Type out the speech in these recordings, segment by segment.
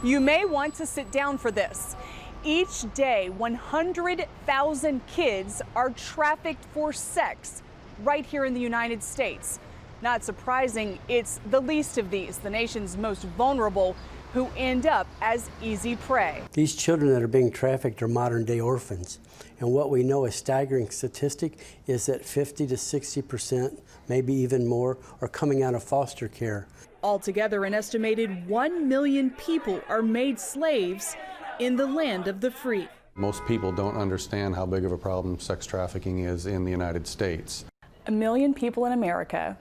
You may want to sit down for this. Each day, 100,000 kids are trafficked for sex right here in the United States. Not surprising, it's the least of these, the nation's most vulnerable, who end up as easy prey. These children that are being trafficked are modern-day orphans. And what we know, a staggering statistic, is that 50 to 60%, maybe even more, are coming out of foster care. Altogether, an estimated 1 million people are made slaves in the land of the free. Most people don't understand how big of a problem sex trafficking is in the United States. 1 million people in America,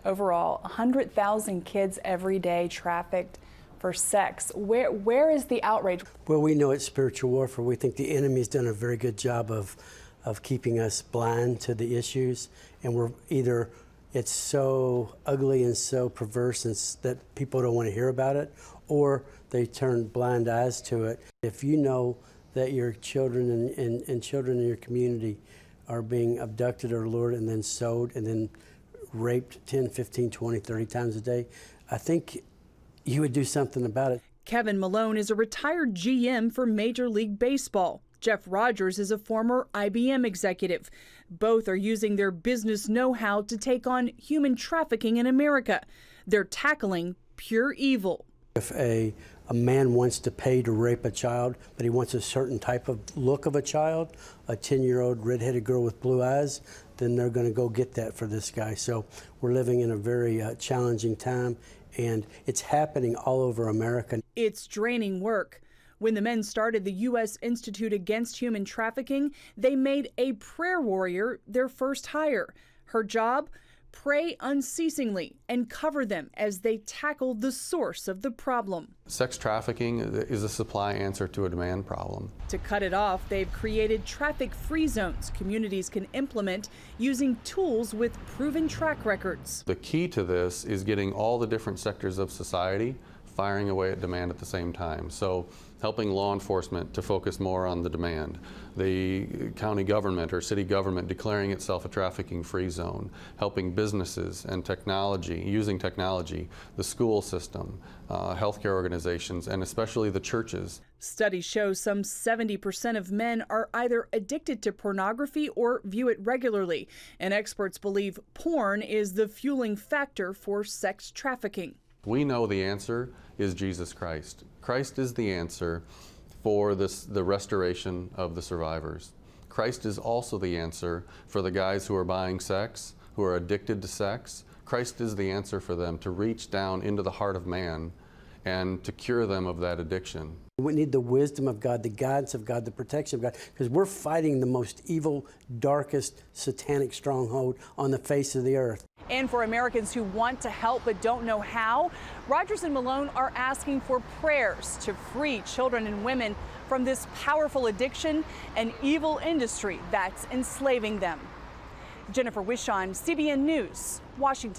overall, 100,000 kids every day trafficked for sex. Where is the outrage? Well, we know it's spiritual warfare. We think the enemy's done a very good job of keeping us blind to the issues, and we're either it's so ugly and so perverse and that people don't want to hear about it, or they turn blind eyes to it. If you know that your children and children in your community are being abducted or lured and then sold and then raped 10, 15, 20, 30 times a day, I think you would do something about it. Kevin Malone is a retired GM for Major League Baseball. Jeff Rogers is a former IBM executive. Both are using their business know-how to take on human trafficking in America. They're tackling pure evil. If a man wants to pay to rape a child, but he wants a certain type of look of a child, a 10-year-old redheaded girl with blue eyes, then they're going to go get that for this guy. So we're living in a very challenging time, and it's happening all over America. It's draining work. When the men started the U.S. Institute Against Human Trafficking, they made a prayer warrior their first hire. Her job? Pray unceasingly and cover them as they tackle the source of the problem. Sex trafficking is a supply answer to a demand problem. To cut it off, they've created traffic-free zones communities can implement using tools with proven track records. The key to this is getting all the different sectors of society firing away at demand at the same time. So helping law enforcement to focus more on the demand, the county government or city government declaring itself a trafficking-free zone, helping businesses and technology, using technology, the school system, healthcare organizations, and especially the churches. Studies show some 70% of men are either addicted to pornography or view it regularly, and experts believe porn is the fueling factor for sex trafficking. We know the answer is Jesus Christ. Christ is the answer for the restoration of the survivors. Christ is also the answer for the guys who are buying sex, who are addicted to sex. Christ is the answer for them to reach down into the heart of man and to cure them of that addiction. We need the wisdom of God, the guidance of God, the protection of God, because we're fighting the most evil, darkest, satanic stronghold on the face of the earth. And for Americans who want to help but don't know how, Rogers and Malone are asking for prayers to free children and women from this powerful addiction and evil industry that's enslaving them. Jennifer Wishon, CBN News, Washington.